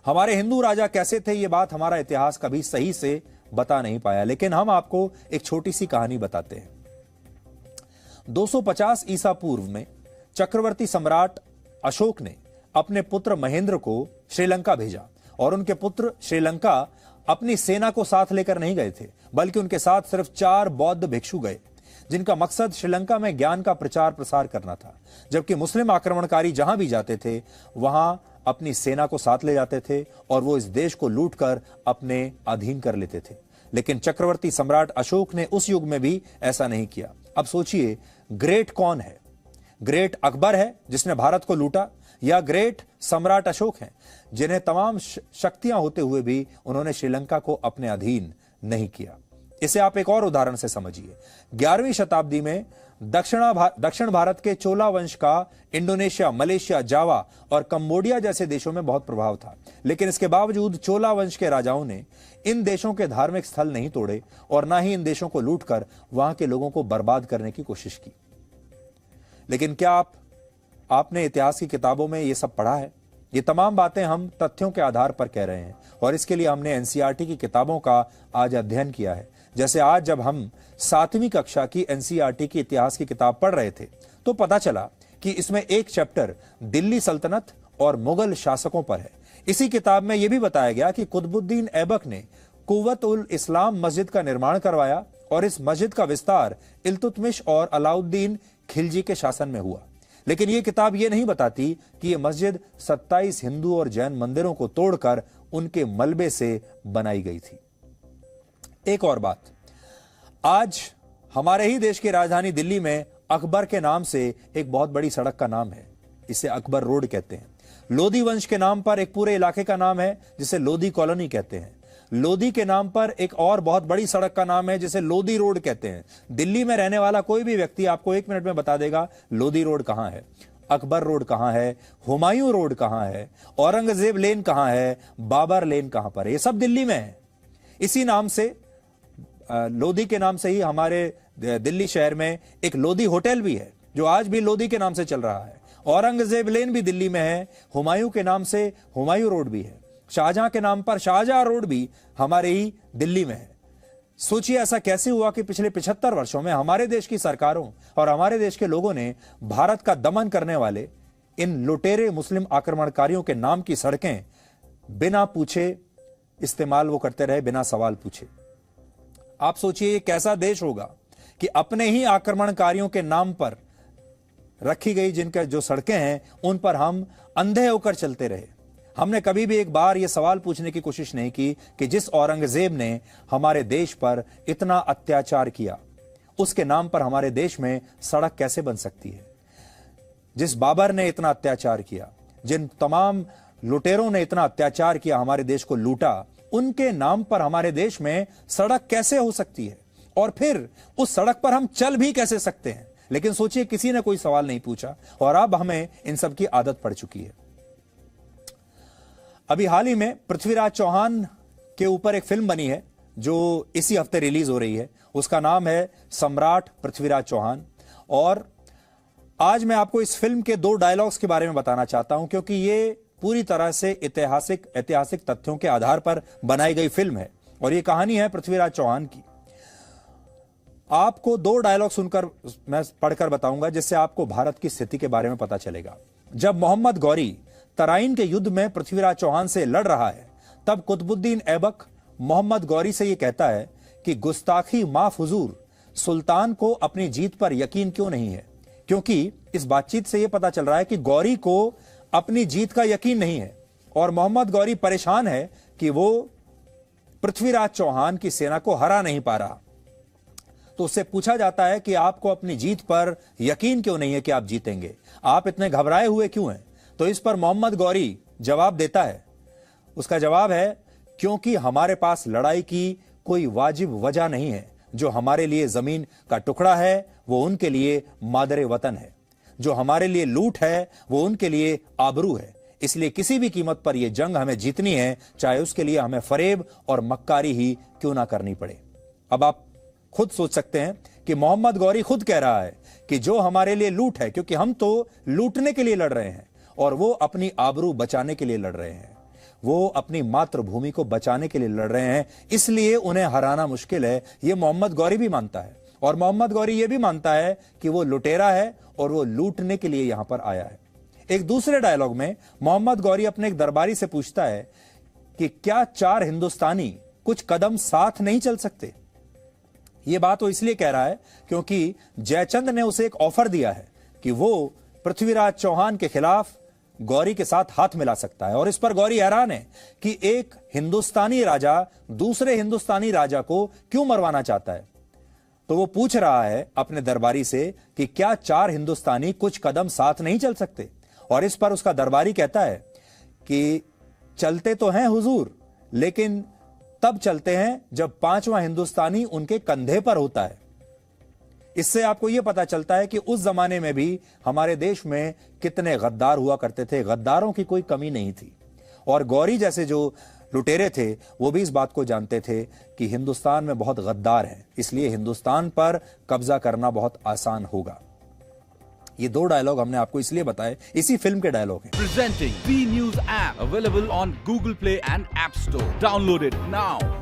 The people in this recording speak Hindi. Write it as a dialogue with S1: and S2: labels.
S1: हमारे हिंदू राजा कैसे थे, ये बात हमारा इतिहास कभी सही से बता नहीं पाया, लेकिन हम आपको एक छोटी सी कहानी बताते हैं। 250 ईसा पूर्व में चक्रवर्ती सम्राट अशोक ने अपने पुत्र महेंद्र को श्रीलंका भेजा, और उनके पुत्र श्रीलंका अपनी सेना को साथ लेकर नहीं गए थे, बल्कि उनके साथ सिर्फ 4 बौद्ध भिक्षु गए, जिनका मकसद श्रीलंका में ज्ञान का प्रचार प्रसार करना था। जबकि मुस्लिम आक्रमणकारी जहां भी जाते थे वहां अपनी सेना को साथ ले जाते थे और वो इस देश को लूटकर अपने अधीन कर लेते थे। लेकिन चक्रवर्ती सम्राट अशोक ने उस युग में भी ऐसा नहीं किया। अब सोचिए, ग्रेट कौन है? ग्रेट अकबर है जिसने भारत को लूटा, या ग्रेट सम्राट अशोक हैं जिन्हें तमाम शक्तियां होते हुए भी उन्होंने श्रीलंका को अपने अधीन नहीं किया? इसे आप एक और उदाहरण से समझिए। 11वीं शताब्दी में दक्षिण भारत के चोला वंश का इंडोनेशिया, मलेशिया, जावा और कंबोडिया जैसे देशों में बहुत प्रभाव था, लेकिन इसके बावजूद चोला वंश के राजाओं ने इन देशों के धार्मिक स्थल नहीं तोड़े और ना ही इन देशों को लूटकर वहां के लोगों को बर्बाद करने की कोशिश की। लेकिन क्या आपने इतिहास की किताबों में ये सब पढ़ा है? ये तमाम बातें हम तथ्यों के आधार पर कह रहे हैं, और इसके लिए हमने एनसीईआरटी की किताबों का आज अध्ययन किया है। जैसे आज जब हम 7वीं कक्षा की एनसीईआरटी की इतिहास की किताब पढ़ रहे थे तो पता चला कि इसमें एक चैप्टर दिल्ली सल्तनत और मुगल शासकों पर है। इसी किताब में यह भी बताया गया कि कुतुबुद्दीन ऐबक ने कुव्वत उल इस्लाम मस्जिद का निर्माण करवाया, और इस मस्जिद का विस्तार इल्तुतमिश और अलाउद्दीन खिलजी के शासन में हुआ। लेकिन यह किताब यह नहीं बताती कि यह मस्जिद 27 हिंदू और जैन मंदिरों को तोड़कर उनके मलबे से बनाई गई थी। एक और बात, आज हमारे ही देश की राजधानी दिल्ली में अकबर के नाम से एक बहुत बड़ी सड़क का नाम है, इसे अकबर रोड कहते हैं। लोधी वंश के नाम पर एक पूरे इलाके का नाम है जिसे लोधी कॉलोनी कहते हैं। लोधी के नाम पर एक और बहुत बड़ी सड़क का नाम है जिसे लोधी रोड कहते हैं। दिल्ली में रहने वाला कोई भी व्यक्ति आपको 1 मिनट में बता देगा लोधी रोड कहां है, अकबर रोड कहां है, हुमायूं रोड कहां है, औरंगजेब लेन कहां है, बाबर लेन कहां पर है। ये सब दिल्ली में है। इसी नाम से, लोधी के नाम से ही हमारे दिल्ली शहर में एक लोधी होटल भी है जो आज भी लोधी के नाम से चल रहा है। औरंगजेब लेन भी दिल्ली में है, हुमायूं के नाम से हुमायूं रोड भी है, शाहजहां के नाम पर शाहजहां रोड भी हमारे ही दिल्ली में है। सोचिए, ऐसा कैसे हुआ कि पिछले 75 वर्षों में हमारे देश की सरकारों और हमारे देश के लोगों ने भारत का दमन करने वाले इन लुटेरे मुस्लिम आक्रमणकारियों के नाम की सड़कें बिना पूछे इस्तेमाल वो करते रहे, बिना सवाल पूछे। आप सोचिए, ये कैसा देश होगा कि अपने ही आक्रमणकारियों के नाम पर रखी गई जिनका जो सड़कें हैं उन पर हम अंधे होकर चलते रहे। हमने कभी भी एक बार यह सवाल पूछने की कोशिश नहीं की कि जिस औरंगजेब ने हमारे देश पर इतना अत्याचार किया, उसके नाम पर हमारे देश में सड़क कैसे बन सकती है? जिस बाबर ने इतना अत्याचार किया, जिन तमाम लुटेरों ने इतना अत्याचार किया, हमारे देश को लूटा, उनके नाम पर हमारे देश में सड़क कैसे हो सकती है? और फिर उस सड़क पर हम चल भी कैसे सकते हैं? लेकिन सोचिए, किसी ने कोई सवाल नहीं पूछा और अब हमें इन सब की आदत पड़ चुकी है। अभी हाल ही में पृथ्वीराज चौहान के ऊपर एक फिल्म बनी है जो इसी हफ्ते रिलीज हो रही है। उसका नाम है सम्राट पृथ्वीराज चौहान। और आज मैं आपको इस फिल्म के 2 डायलॉग्स के बारे में बताना चाहता हूं, क्योंकि ये पूरी तरह से ऐतिहासिक तथ्यों के आधार पर बनाई गई फिल्म है और यह कहानी है पृथ्वीराज चौहान की। आपको 2 डायलॉग सुनकर मैं पढ़कर बताऊंगा जिससे आपको भारत की स्थिति के बारे में पता चलेगा। जब मोहम्मद गौरी तराइन के युद्ध में पृथ्वीराज चौहान से लड़ रहा है, तब कुतुबुद्दीन ऐबक मोहम्मद गौरी से यह कहता है कि गुस्ताखी माफ हुजूर, सुल्तान को अपनी जीत पर यकीन क्यों नहीं है? क्योंकि इस बातचीत से यह पता चल रहा है कि गौरी को अपनी जीत का यकीन नहीं है और मोहम्मद गौरी परेशान है कि वो पृथ्वीराज चौहान की सेना को हरा नहीं पा रहा। तो उससे पूछा जाता है कि आपको अपनी जीत पर यकीन क्यों नहीं है कि आप जीतेंगे? आप इतने घबराए हुए क्यों हैं? तो इस पर मोहम्मद गौरी जवाब देता है। उसका जवाब है, क्योंकि हमारे पास लड़ाई की कोई वाजिब वजह नहीं है। जो हमारे लिए जमीन का टुकड़ा है वो उनके लिए मादरे वतन है, जो हमारे लिए लूट है वो उनके लिए आबरू है। इसलिए किसी भी कीमत पर यह जंग हमें जीतनी है, चाहे उसके लिए हमें फरेब और मक्कारी ही क्यों ना करनी पड़े। अब आप खुद सोच सकते हैं कि मोहम्मद गौरी खुद कह रहा है कि जो हमारे लिए लूट है, क्योंकि हम तो लूटने के लिए लड़ रहे हैं और वो अपनी आबरू बचाने के लिए लड़ रहे हैं। वो अपनी मातृभूमि को बचाने के लिए लड़ रहे हैं, इसलिए उन्हें हराना मुश्किल है। ये मोहम्मद गौरी भी मानता है, और मोहम्मद गौरी ये भी मानता है कि वो लुटेरा है और वो लूटने के लिए यहां पर आया है। एक दूसरे डायलॉग में मोहम्मद गौरी अपने एक दरबारी से पूछता है कि क्या 4 हिंदुस्तानी कुछ कदम साथ नहीं चल सकते। यह बात वो इसलिए कह रहा है क्योंकि जयचंद ने उसे एक ऑफर दिया है कि वो पृथ्वीराज चौहान के खिलाफ गौरी के साथ हाथ मिला सकता है। और इस पर गौरी हैरान है कि एक हिंदुस्तानी राजा दूसरे हिंदुस्तानी राजा को क्यों मरवाना चाहता है। तो वो पूछ रहा है अपने दरबारी से कि क्या 4 हिंदुस्तानी कुछ कदम साथ नहीं चल सकते। और इस पर उसका दरबारी कहता है कि चलते तो हैं हुजूर, लेकिन तब चलते हैं जब 5वां हिंदुस्तानी उनके कंधे पर होता है। इससे आपको यह पता चलता है कि उस जमाने में भी हमारे देश में कितने गद्दार हुआ करते थे। गद्दारों की कोई कमी नहीं थी। और गौरी जैसे जो लुटेरे थे वो भी इस बात को जानते थे कि हिंदुस्तान में बहुत गद्दार हैं, इसलिए हिंदुस्तान पर कब्जा करना बहुत आसान होगा। ये 2 डायलॉग हमने आपको इसलिए बताए, इसी फिल्म के डायलॉग हैं।
S2: Presenting B News app available on Google Play and App Store. Download it now.